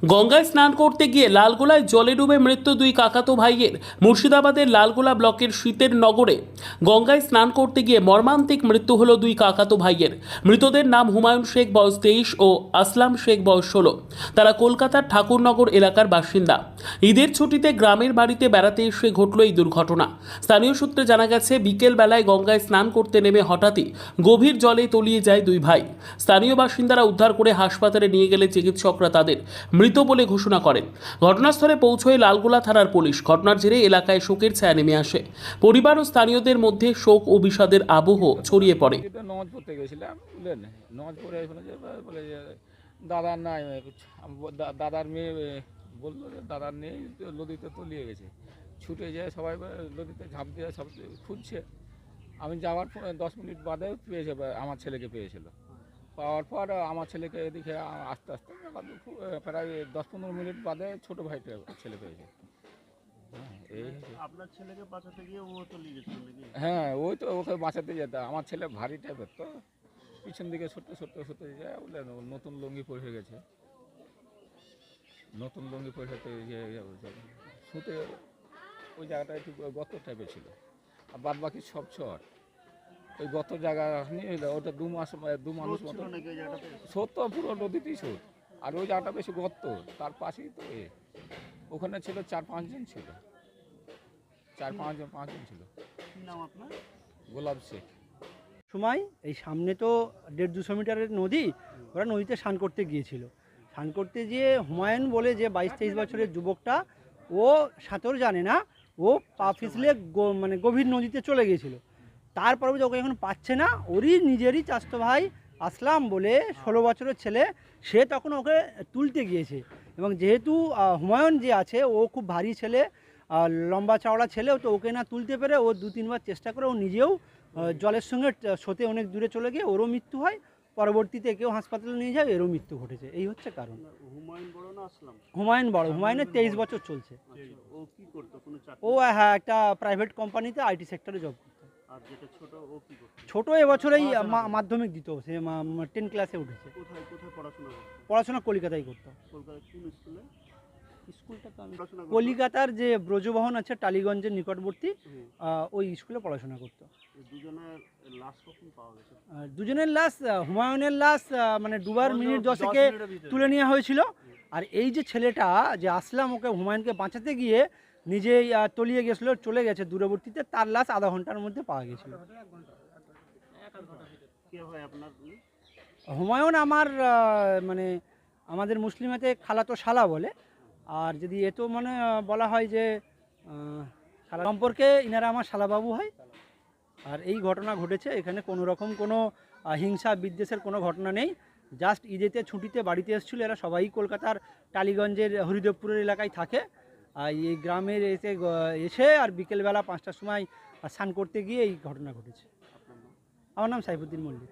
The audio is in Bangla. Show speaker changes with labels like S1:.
S1: গঙ্গায় স্নান করতে গিয়ে লালগোলায় জলে ডুবে মৃত্যু দুই কাকাতো ভাইয়ের। মুর্শিদাবাদের লালগোলা ব্লকের শীতের নগরে গঙ্গায় স্নান করতে গিয়ে মর্মান্তিক মৃত্যু হলো দুই কাকাতো ভাইয়ের। মৃতদের নাম হুমায়ুন শেখ বয়স 23 ও আসলাম শেখ বয়স 16। তারা কলকাতার ঠাকুরনগর এলাকার বাসিন্দা। ঈদের ছুটিতে গ্রামের বাড়িতে বেড়াতে এসে ঘটল এই দুর্ঘটনা। স্থানীয় সূত্রে জানা গেছে, বিকেল বেলায় গঙ্গায় স্নান করতে নেমে হঠাৎই গভীর জলে তলিয়ে যায় দুই ভাই। স্থানীয় বাসিন্দারা উদ্ধার করে হাসপাতালে নিয়ে গেলে চিকিৎসকরা তাদের মৃত বলে ঘোষণা করেন। ঘটনাস্থলে পৌঁছয় লালগোলা থানার পুলিশ। ঘটনার জেরে এলাকায় শোকের ছায়া নেমে আসে। পরিবার ও স্থানীয়দের মধ্যে শোক ও বিষাদের আবহ ছড়িয়ে পড়ে।
S2: নামাজ পড়তে গেছিলাম, বুঝলেন, নামাজ পড়ে বলে যে দাদার নাই, দাদার মেয়ে বললো যে দাদার নেই, নদীতে তলিয়ে গেছে। ছুটে যায় সবাই, নদীতে ঝাঁপ দিয়ে সব খুঁজছে। আমি যাওয়ার 10 মিনিট বাদে পেয়েছে, আমার ছেলেকে পেয়েছিল। পাওয়ার পর আমার ছেলেকে এদিকে আস্তে আস্তে প্রায় 10-15 মিনিট বাদে ছোটো ভাইটা ছেলে পেয়েছে।
S3: আপনার ছেলেকে বাঁচাতে গিয়ে ও তলিয়ে গেছিল নাকি?
S2: হ্যাঁ, ওই তো ওকে বাঁচাতে যেত। আমার ছেলে ভারী টাইপের, তো পিছন দিকে সরতে যায়, বুঝলেন, নতুন লুঙ্গি পরে গেছে। নতুন লুঙ্গি পরে শুতে ওই জায়গাটা একটু গত টাইপের ছিল, আর বাদ বাকি সব চর। ওই গত জায়গা নিয়ে ওটা দু মানুষ মতো সত্য, পুরো নদীতেই সোত। আর ওই জায়গাটা বেশি গর্ত, তার পাশেই তো ওখানে ছিল 4-5 জন ছিল, 4-5 জন ছিল।
S3: কি নাম আপনার?
S2: গোলাপ শেখ।
S4: সময় এই সামনে তো 150-200 মিটারের নদী, ওরা নদীতে স্নান করতে গিয়েছিল। স্নান করতে গিয়ে হুমায়ুন বলে যে 22-23 বছরের যুবকটা, ও সাঁতার জানে না, ও পা পিছলে মানে গভীর নদীতে চলে গিয়েছিল। তারপরে ওকে এখন পাচ্ছে না, ওরই নিজেরই চাচাতো ভাই আসলাম বলে 16 বছরের ছেলে, সে তখন ওকে তুলতে গিয়েছে। এবং যেহেতু হুমায়ুন যে আছে ও খুব ভারী ছেলে, লম্বা চওড়া ছেলে, তো ওকে না তুলতে পেরে ও 2-3 বার চেষ্টা করে ও নিজেও জলের সঙ্গে স্রোতে অনেক দূরে চলে গিয়ে ওরও মৃত্যু হয়। পরবর্তীতে কেউ হাসপাতালে নিয়ে যায়, এরও মৃত্যু ঘটেছে। এই হচ্ছে কারণ।
S3: হুমায়ুন বড় না আসলাম?
S4: হুমায়ুন বড়, হুমায়ুনের 23 বছর চলছে।
S3: ও কি করতো? কোনো চাকরি?
S4: ও হ্যাঁ, একটা প্রাইভেট কোম্পানিতে আইটি সেক্টরে জব করতো।
S3: আর যেটা ছোট, ও কি করতো?
S4: ছোট এবছরেই মাধ্যমিক দিত, সে 10 ক্লাসে উঠেছে।
S3: কোথায় কোথায় পড়াশোনা করতো?
S4: পড়াশোনা কলকাতায় করতো।
S3: কলকাতায় কোন স্কুলে?
S4: স্কুলটা তো আমি
S3: পড়াশোনা করতো?
S4: কলিকাতার যে ব্রজবহন আছে টালিগঞ্জের নিকটবর্তী, ওই স্কুলে পড়াশোনা করতো।
S3: দুজনের লাশ কখন পাওয়া গেছে?
S4: দুজনের লাশ, হুমায়ুনের লাশ মানে ডুবার মিনিট 10-এ তুলে নেওয়া হয়েছিল। আর এই যে ছেলেটা যে আসলাম, ওকে হুমায়ুনকে বাঁচাতে গিয়ে নিজেই তলিয়ে গেছিলো, চলে গেছে দূরবর্তীতে, তার লাশ আধা ঘন্টার মধ্যে পাওয়া গেছিল।
S3: কে হয় আপনার?
S4: হুমায়ুন আমার মানে আমাদের মুসলিমেতে খালাতো শালা বলে। আর যদি এতো মানে বলা হয় যে শালা সম্পর্কে, ইনারা আমার শালাবাবু হয়। আর এই ঘটনা ঘটেছে, এখানে কোনো রকম কোনো হিংসা বিদ্বেষের কোনো ঘটনা নেই। জাস্ট ঈদেতে ছুটিতে বাড়িতে এসেছিলো এরা সবাই, কলকাতার টালিগঞ্জের হরিদেবপুরের এলাকায় থাকে। আর এই গ্রামের এসে আর বিকেলবেলা 5টার সময় স্নান করতে গিয়ে এই ঘটনা ঘটেছে। আমার নাম সাইফুদ্দিন মল্লিক।